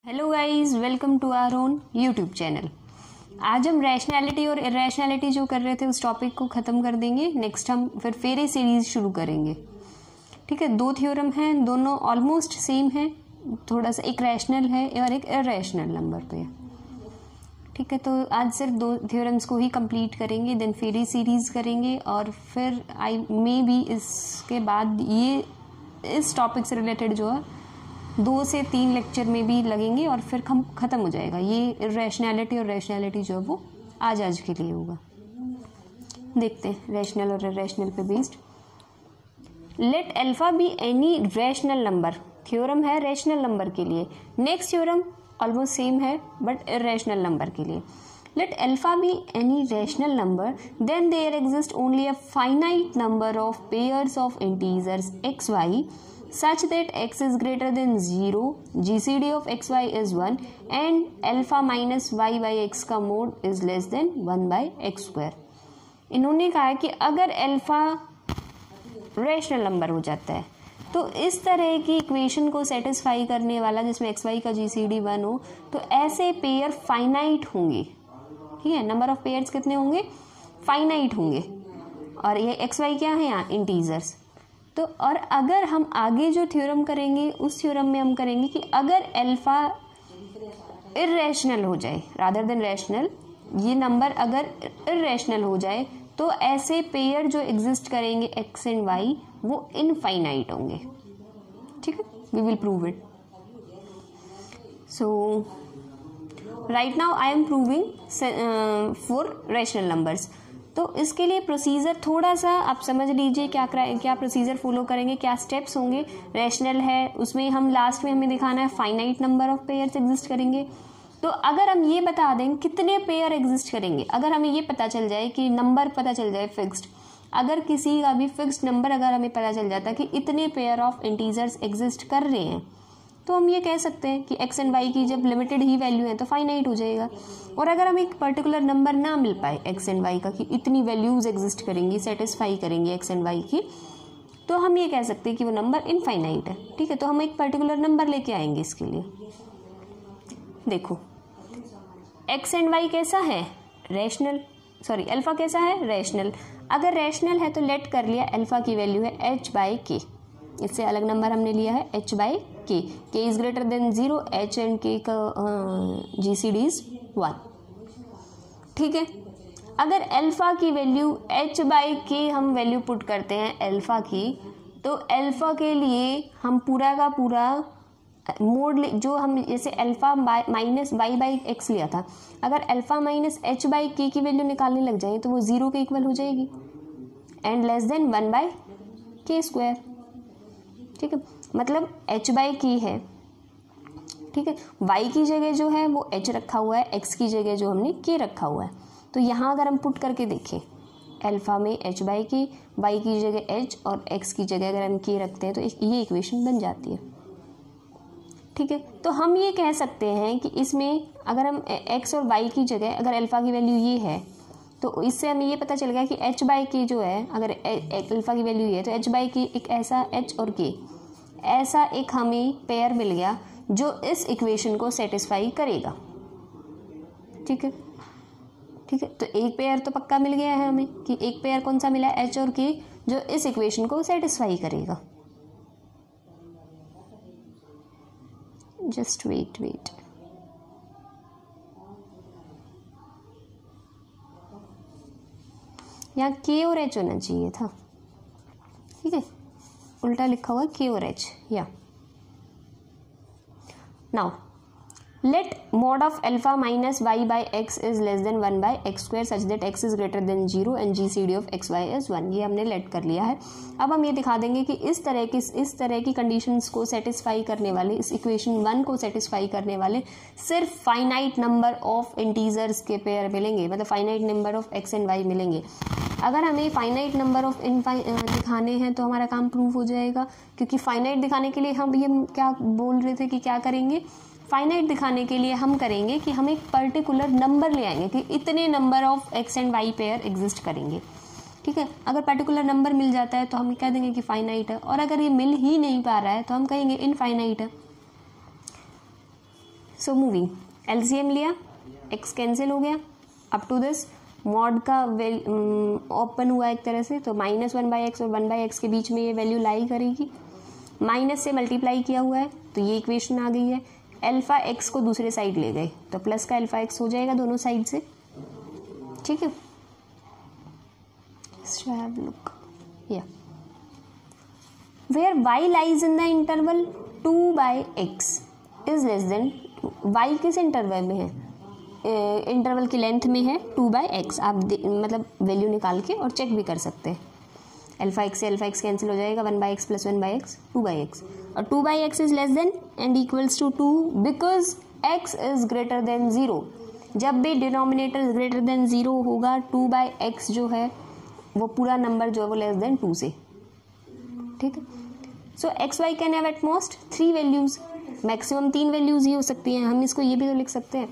Hello guys, welcome to our own YouTube channel. आज हम rationality और इरैशनैलिटी जो कर रहे थे उस टॉपिक को ख़त्म कर देंगे। नेक्स्ट हम फिर फेरे सीरीज शुरू करेंगे। ठीक है, दो थ्योरम हैं, दोनों ऑलमोस्ट सेम हैं, थोड़ा सा एक रैशनल है और एक इरैशनल नंबर पे है। ठीक है, तो आज सिर्फ दो थ्योरम्स को ही कंप्लीट करेंगे, देन फेरे सीरीज करेंगे और फिर आई मे बी इसके बाद ये इस टॉपिक से रिलेटेड जो है 2 से 3 लेक्चर में भी लगेंगे और फिर ख़त्म हो जाएगा। ये रैशनैलिटी और रैशनैलिटी जो है वो आज के लिए होगा। देखते हैं रैशनल और इरैशनल पे based. Let alpha be any rational number, theorem है रैशनल नंबर के लिए। नेक्स्ट थ्योरम ऑलमोस्ट सेम है बट इरैशनल नंबर के लिए। Let alpha be any rational number, then there exists only a finite number of pairs of integers xy such that x is greater than 0, GCD of xy is 1 and alpha minus y by x का mode is less than 1 by x square। इन्होंने कहा कि अगर alpha rational number हो जाता है तो इस तरह की इक्वेशन को सेटिस्फाई करने वाला जिसमें xy का GCD 1 हो तो ऐसे पेयर फाइनाइट होंगे। ठीक है, नंबर ऑफ पेयर्स कितने होंगे? फाइनाइट होंगे। और ये एक्स वाई क्या है यहाँ? इंटीजर्स। तो और अगर हम आगे जो थ्योरम करेंगे उस थ्योरम में हम करेंगे कि अगर अल्फा इरैशनल हो जाए रादर देन रैशनल, ये नंबर अगर इरैशनल हो जाए तो ऐसे पेयर जो एग्जिस्ट करेंगे एक्स एंड वाई वो इनफाइनाइट होंगे। ठीक है, we will prove it. So right now I am proving for rational numbers. तो इसके लिए प्रोसीजर थोड़ा सा आप समझ लीजिए, क्या प्रोसीजर फॉलो करेंगे, क्या स्टेप्स होंगे। रैशनल है, उसमें हम लास्ट में हमें दिखाना है finite number of pairs exist करेंगे। तो अगर हम ये बता दें कितने पेयर एग्जिस्ट करेंगे, अगर हमें ये पता चल जाए कि नंबर पता चल जाए फिक्स्ड, अगर किसी का भी फिक्स्ड नंबर अगर हमें पता चल जाता है कि इतने पेयर ऑफ इंटीजर्स एग्जिस्ट कर रहे हैं तो हम ये कह सकते हैं कि एक्स एंड वाई की जब लिमिटेड ही वैल्यू है तो फाइनाइट हो जाएगा। और अगर हमें एक पर्टिकुलर नंबर ना मिल पाए एक्स एंड वाई का कि इतनी वैल्यूज एग्जिस्ट करेंगी, सेटिस्फाई करेंगी एक्स एंड वाई की, तो हम ये कह सकते हैं कि वो नंबर इनफाइनाइट है। ठीक है, तो हम एक पर्टिकुलर नंबर लेके आएंगे इसके लिए। देखो एक्स एंड वाई कैसा है? रैशनल, सॉरी अल्फा कैसा है? रैशनल। अगर रैशनल है तो लेट कर लिया अल्फा की वैल्यू है h बाई के, इससे अलग नंबर हमने लिया है h बाई के is greater than 0, h and k का GCD इज 1। ठीक है, अगर अल्फा की वैल्यू h बाई के हम वैल्यू पुट करते हैं अल्फा की, तो अल्फा के लिए हम पूरा का पूरा मोड जो हम जैसे alpha minus y by x लिया था, अगर अल्फा माइनस h बाई के की वैल्यू निकालने लग जाए तो वो 0 के इक्वल हो जाएगी एंड लेस देन 1 बाई के स्क्वायर। ठीक है, मतलब h बाई की है। ठीक है, y की जगह जो है वो h रखा हुआ है, x की जगह जो हमने k रखा हुआ है। तो यहाँ अगर हम पुट करके देखें अल्फा में h बाई की, y की जगह h और x की जगह अगर हम k रखते हैं तो ये इक्वेशन बन जाती है। ठीक है, तो हम ये कह सकते हैं कि इसमें अगर हम x और y की जगह अगर अल्फा की वैल्यू ये है तो इससे हमें ये पता चल गया कि h बाई के जो है, अगर अल्फा की वैल्यू ये है तो h बाई के एक ऐसा h और k ऐसा एक हमें पेयर मिल गया जो इस इक्वेशन को सेटिस्फाई करेगा। ठीक है, ठीक है, तो एक पेयर तो पक्का मिल गया है हमें कि एक पेयर कौन सा मिला है? h और k, जो इस इक्वेशन को सेटिस्फाई करेगा। जस्ट वेट यहाँ k और h होना चाहिए था। ठीक है, उल्टा लिखा हुआ k और h। या now let mod of alpha minus y by x is less than 1 by x square such that x is greater than 0 and GCD of x y is 1। ये हमने लेट कर लिया है। अब हम ये दिखा देंगे कि इस तरह की कंडीशंस को सेटिस्फाई करने वाले, इस इक्वेशन 1 को सेटिस्फाई करने वाले सिर्फ फाइनाइट नंबर ऑफ इंटीजर्स के पेयर मिलेंगे, मतलब finite number of x and y मिलेंगे। अगर हमें फाइनाइट नंबर ऑफ दिखाने हैं तो हमारा काम प्रूव हो जाएगा, क्योंकि फाइनाइट दिखाने के लिए हम ये क्या बोल रहे थे कि क्या करेंगे? फाइनाइट दिखाने के लिए हम करेंगे कि हम एक पर्टिकुलर नंबर ले आएंगे कि इतने number of x and y pair exist करेंगे। ठीक है, अगर पर्टिकुलर नंबर मिल जाता है तो हम कह देंगे कि फाइनाइट है, और अगर ये मिल ही नहीं पा रहा है तो हम कहेंगे इनफाइनाइट है। सो मूविंग, एलसीएम लिया, x कैंसिल हो गया अप टू दिस, मॉड का ओपन हुआ एक तरह से, तो -1/x और 1/x के बीच में ये वैल्यू लाई करेगी, माइनस से मल्टीप्लाई किया हुआ है तो ये इक्वेशन आ गई है। अल्फा x को दूसरे साइड ले गए तो प्लस का अल्फा x हो जाएगा दोनों साइड से, ठीक है। लुक या where y lies in the interval 2/x is less than, y किस इंटरवल में है, इंटरवल की लेंथ में है 2/x, आप मतलब वैल्यू निकाल के और चेक भी कर सकते हैं। अल्फा x से अल्फा x कैंसिल हो जाएगा, 1/x प्लस 1/x 2/x, और 2/x is less than and equals to 2 because x is greater than 0। जब भी डिनोमिनेटर ग्रेटर देन 0 होगा 2/x जो है वो पूरा नंबर जो है वो लेस देन 2 से, ठीक है। So x y can have at most 3 values, maximum 3 values ही हो सकती हैं। हम इसको ये भी तो लिख सकते हैं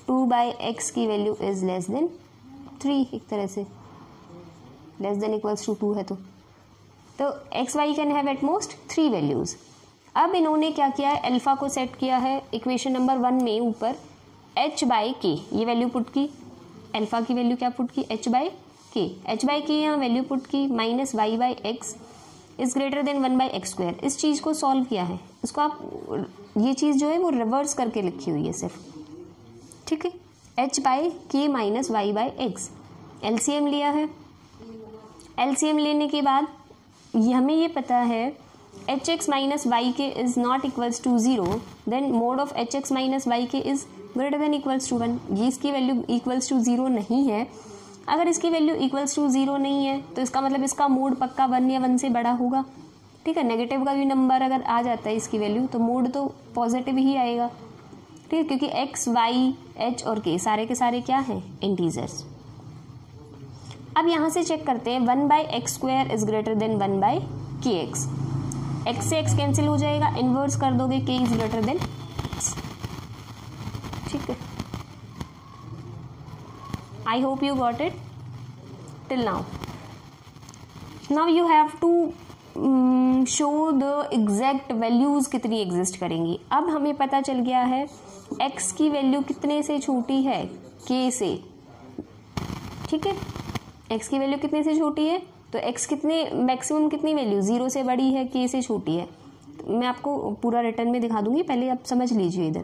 2/x की वैल्यू इज लेस देन 3, एक तरह से लेस देन इक्वल्स टू 2 है तो x y can have at most 3 values. अब इन्होंने क्या किया है, अल्फा को सेट किया है इक्वेशन नंबर 1 में ऊपर h/k, ये वैल्यू पुट की, अल्फा की वैल्यू क्या पुट की, h/k, h/k यहाँ वैल्यू पुट की, -y/x is greater then 1/x²। इस चीज़ को सॉल्व किया है, इसको आप ये चीज़ जो है वो रिवर्स करके लिखी हुई है सिर्फ, ठीक है। h/k माइनस y/x, एलसीएम लिया है, एलसीएम लेने के बाद हमें ये पता है hx minus y k is not equals to 0, then mod of hx minus y k is greater than equals to 1। ये इसकी वैल्यू इक्वल्स टू 0 नहीं है, अगर इसकी वैल्यू इक्वल्स टू 0 नहीं है तो इसका मतलब इसका मोड पक्का 1 या 1 से बड़ा होगा, ठीक है। नेगेटिव का भी नंबर अगर आ जाता है इसकी वैल्यू तो मोड तो पॉजिटिव ही आएगा, ठीक है, क्योंकि x, y, h और k सारे के सारे क्या हैं, इंटीजर्स। अब यहाँ से चेक करते हैं 1/x² is greater than 1/kx, x से x कैंसिल हो जाएगा, इनवर्स कर दोगे k is greater than x, ठीक है। I hope you got it till now. Now you have to show the exact values कितनी एग्जिस्ट करेंगी। अब हमें पता चल गया है x की वैल्यू कितने से छोटी है, k से, ठीक है। x की वैल्यू कितने से छोटी है तो x कितने मैक्सिमम कितनी वैल्यू 0 से बड़ी है, k से छोटी है। तो मैं आपको पूरा रिटर्न में दिखा दूंगी, पहले आप समझ लीजिए इधर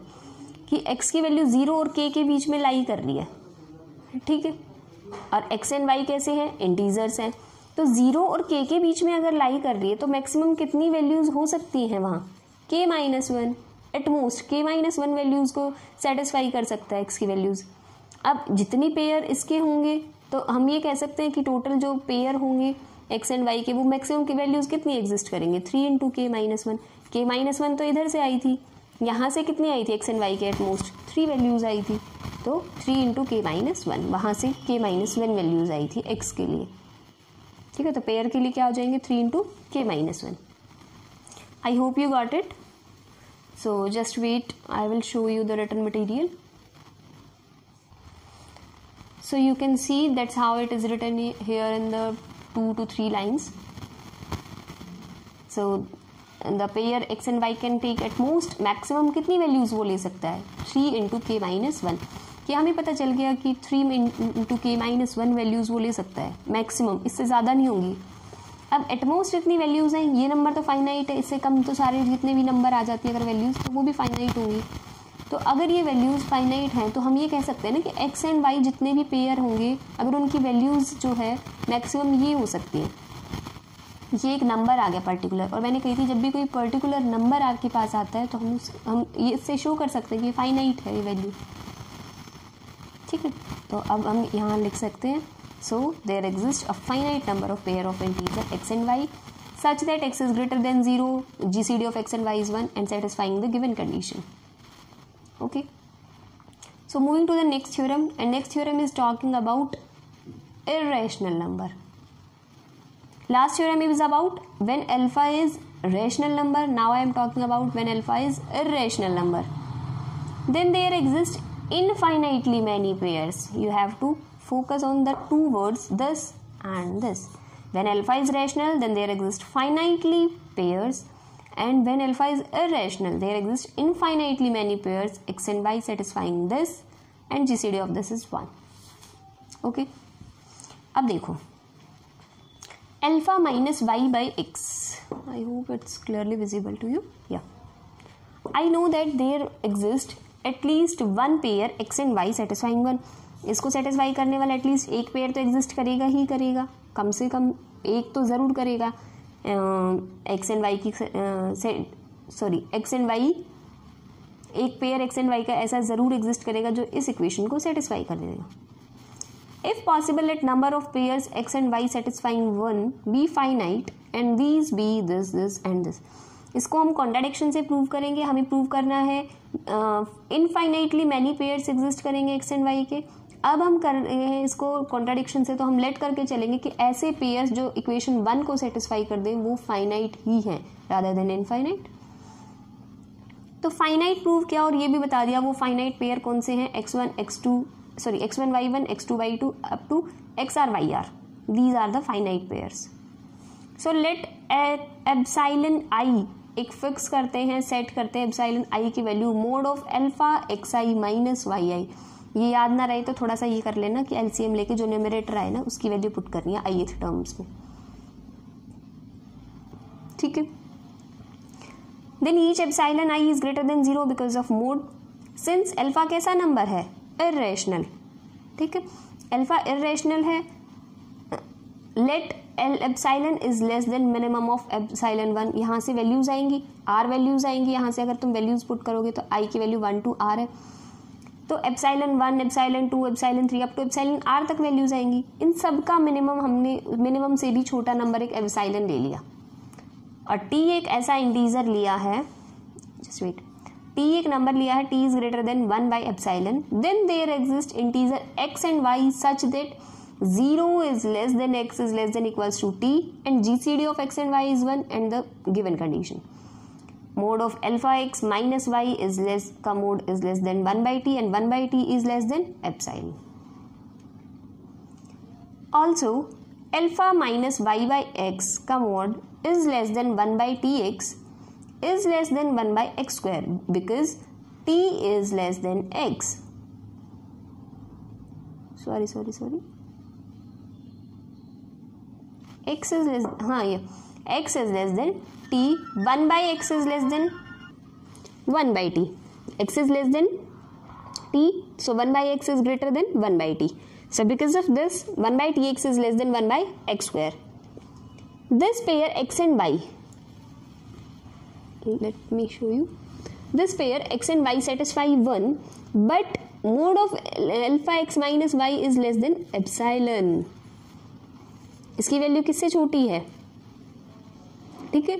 कि x की वैल्यू 0 और k के बीच में लाई कर रही है, ठीक है। और x एंड y कैसे हैं, इंटीजर्स हैं, तो 0 और k के बीच में अगर लाई कर रही है तो मैक्सिमम कितनी वैल्यूज हो सकती हैं वहाँ, k-1 एटमोस्ट, k-1 वैल्यूज को सेटिस्फाई कर सकता है x की वैल्यूज। अब जितनी पेयर इसके होंगे तो हम ये कह सकते हैं कि टोटल जो पेयर होंगे x एंड y के वो मैक्सिमम की वैल्यूज कितनी एग्जिस्ट करेंगे, 3 × k-1, k-1 तो इधर से आई थी, यहाँ से कितनी आई थी x एंड y के एटमोस्ट 3 वैल्यूज आई थी, तो 3 × k-1, वहाँ से k-1 वैल्यूज आई थी x के लिए, ठीक है। तो पेयर के लिए क्या हो जाएंगे 3 × k-1। I hope you got it, so just wait, I will show you the written material. So you can see that's how it is written here in the 2 to 3 lines. So the pair x and y can take at most maximum कितनी values वो ले सकता है 3 × k-1, कि हमें पता चल गया कि 3 × k-1 values वो ले सकता है मैक्सिमम, इससे ज़्यादा नहीं होंगी। अब एटमोस्ट इतनी वैल्यूज़ हैं, ये नंबर तो फाइनाइट है, इससे कम तो सारे जितने भी नंबर आ जाती है अगर वैल्यूज़ तो वो भी फाइनाइट होंगी। तो अगर ये वैल्यूज़ फाइनाइट हैं तो हम ये कह सकते हैं ना कि x एंड y जितने भी पेयर होंगे अगर उनकी वैल्यूज़ जो है मैक्सिमम ये हो सकती हैं। ये एक नंबर आ गया पर्टिकुलर, और मैंने कही थी जब भी कोई पर्टिकुलर नंबर आपके पास आता है तो हम ये इससे शो कर सकते हैं कि फाइनाइट है ये वैल्यू, ठीक है। तो अब हम यहाँ लिख सकते हैं so there exist a finite number of pair of integer x and y such that x is greater than 0, GCD of x and y is 1 and satisfying the given condition. Okay, so moving to the next theorem, and next theorem is talking about irrational number. Last theorem is about when alpha is rational number. Now I am talking about when alpha is irrational number. Then there exist infinitely many pairs. You have to focus on the two words this and this. When alpha is rational, then there exist finitely pairs, and when alpha is irrational there exist infinitely many pairs x and y satisfying this and GCD of this is 1. Okay, अब देखो alpha minus y by x. I hope it's clearly visible to you. Yeah, I know that there exist at least one pair x and y satisfying 1. इसको satisfy करने वाला at least एक pair तो exist करेगा ही करेगा, कम से कम एक तो ज़रूर करेगा. एक्स एंड वाई की एक्स एंड वाई, एक पेयर एक्स एंड वाई का ऐसा ज़रूर एग्जिस्ट करेगा जो इस इक्वेशन को सेटिस्फाई कर देगा. If possible let number of pairs x and y satisfying 1 be finite and these be this this and this. इसको हम कॉन्ट्राडिक्शन से प्रूव करेंगे. हमें प्रूव करना है इनफाइनाइटली मैनी पेयर्स एग्जिस्ट करेंगे एक्स एंड वाई के. अब हम कर रहे हैं इसको कॉन्ट्राडिक्शन से, तो हम लेट करके चलेंगे कि ऐसे पेयर्स जो इक्वेशन 1 को सेटिस्फाई कर दें वो फाइनाइट ही हैं रादर देन इनफाइनाइट. तो फाइनाइट प्रूव किया और ये भी बता दिया वो फाइनाइट पेयर कौन से हैं, x1 y1 x2 y2 up to xr yr. These are the finite pairs. So let epsilon i एक फिक्स करते हैं, सेट करते हैं एप्सिलॉन i की value mod of alpha xi minus yi. ये याद ना रहे तो थोड़ा सा ये कर लेना कि एलसीएम लेके जो न्यूमरेटर आए ना उसकी वैल्यू पुट करनी है ith टर्म्स में. ठीक है. Then each epsilon i is greater than 0 because of mod. Since alpha कैसा नंबर है, इर्रेशनल. ठीक है, अल्फा इर्रेशनल है. Let epsilon is less than minimum of epsilon 1. यहाँ से वैल्यूज आएंगी, r वैल्यूज आएंगी. यहाँ से अगर तुम वैल्यूज पुट करोगे तो i की वैल्यू 1 to r है. तो एप्सिलॉन 1 एप्सिलॉन 2 एप्सिलॉन 3 अप टू एप्सिलॉन r तक वैल्यूज आएंगी. इन सब का मिनिमम हमने मिनिमम से भी छोटा नंबर एक एप्सिलॉन ले लिया. और t एक ऐसा इंटीजर लिया है, जस्ट वेट, t एक नंबर लिया है, t is greater than 1 by epsilon. Then there exist integer x and y such that 0 is less than x is less than equals to t and GCD of x and y is 1 and the given condition. Mode of alpha x minus y is less का mode is less than 1 by t and 1 by t is less than epsilon. Also alpha minus y by x का mode is less than 1 by tx is less than 1 by x square because t is less than x. Sorry. x is less, x is less than t. 1 by x is less than 1 by t. x is less than t, so 1 by x is greater than 1 by t. So because of this 1 by tx is less than 1 by x square. This pair x and y, let me show you. This pair x and y satisfy 1 but mode of alpha x minus y is less than epsilon. इसकी value किससे छोटी है, ठीक है,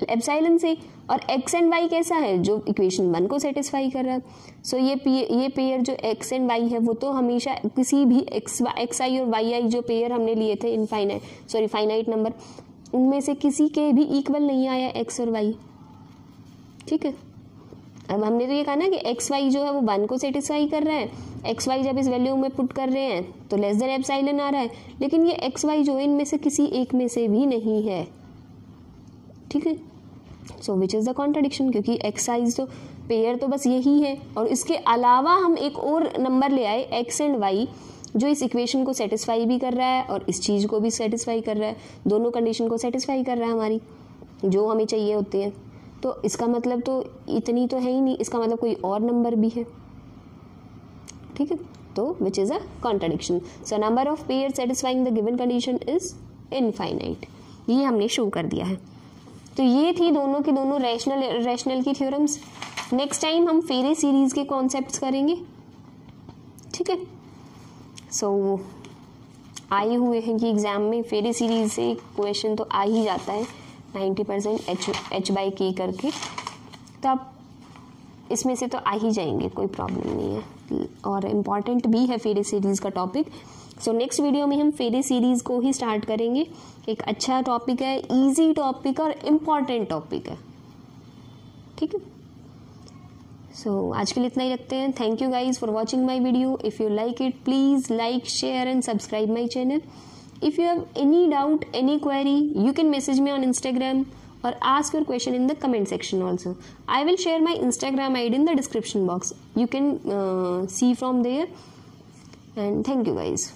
epsilon से. और x and y कैसा है, जो इक्वेशन 1 को सेटिस्फाई कर रहा है. सो ये पेयर जो x एंड y है वो तो हमेशा किसी भी xi और yi जो पेयर हमने लिए थे फाइनाइट नंबर, उनमें से किसी के भी इक्वल नहीं आया x और y. ठीक है. अब हमने तो ये कहा ना कि एक्स वाई जो है वो 1 को सेटिस्फाई कर रहा है. एक्स वाई जब इस वैल्यू में पुट कर रहे हैं तो लेस देन एप्सिलॉन आ रहा है, लेकिन ये एक्स वाई जो है इनमें से किसी एक में से भी नहीं है. ठीक है. सो विच इज़ द कॉन्ट्राडिक्शन, क्योंकि एक्स साइज तो पेयर तो बस यही है और इसके अलावा हम एक और नंबर ले आए एक्स एंड वाई जो इस इक्वेशन को सेटिस्फाई भी कर रहा है और इस चीज़ को भी सेटिस्फाई कर रहा है. दोनों कंडीशन को सेटिस्फाई कर रहा है हमारी जो हमें चाहिए होती है. तो इसका मतलब तो इतनी तो है ही नहीं, इसका मतलब कोई और नंबर भी है. ठीक है. तो which is a contradiction. So number of pair satisfying the given condition is infinite. ये हमने शो कर दिया है. तो ये थी दोनों की दोनों रैशनल की थ्योरम्स. नेक्स्ट टाइम हम फेरे सीरीज के कॉन्सेप्ट्स करेंगे. ठीक है. सो आए हुए हैं कि एग्जाम में फेरे सीरीज से क्वेश्चन तो आ ही जाता है 90% h by k करके, तो आप इसमें से तो आ ही जाएंगे, कोई प्रॉब्लम नहीं है. और इम्पॉर्टेंट भी है फेरे सीरीज़ का टॉपिक. सो नेक्स्ट वीडियो में हम फेरे सीरीज़ को ही स्टार्ट करेंगे. एक अच्छा टॉपिक है, इजी टॉपिक और इम्पॉर्टेंट टॉपिक है. ठीक है. सो आज के लिए इतना ही रखते हैं. Thank you guys for watching my video. If you like it please like, share and subscribe my channel. If you have any doubt, any query, you can message me on Instagram or ask your question in the comment section also. I will share my Instagram ID in the description box. You can see from there, and thank you guys.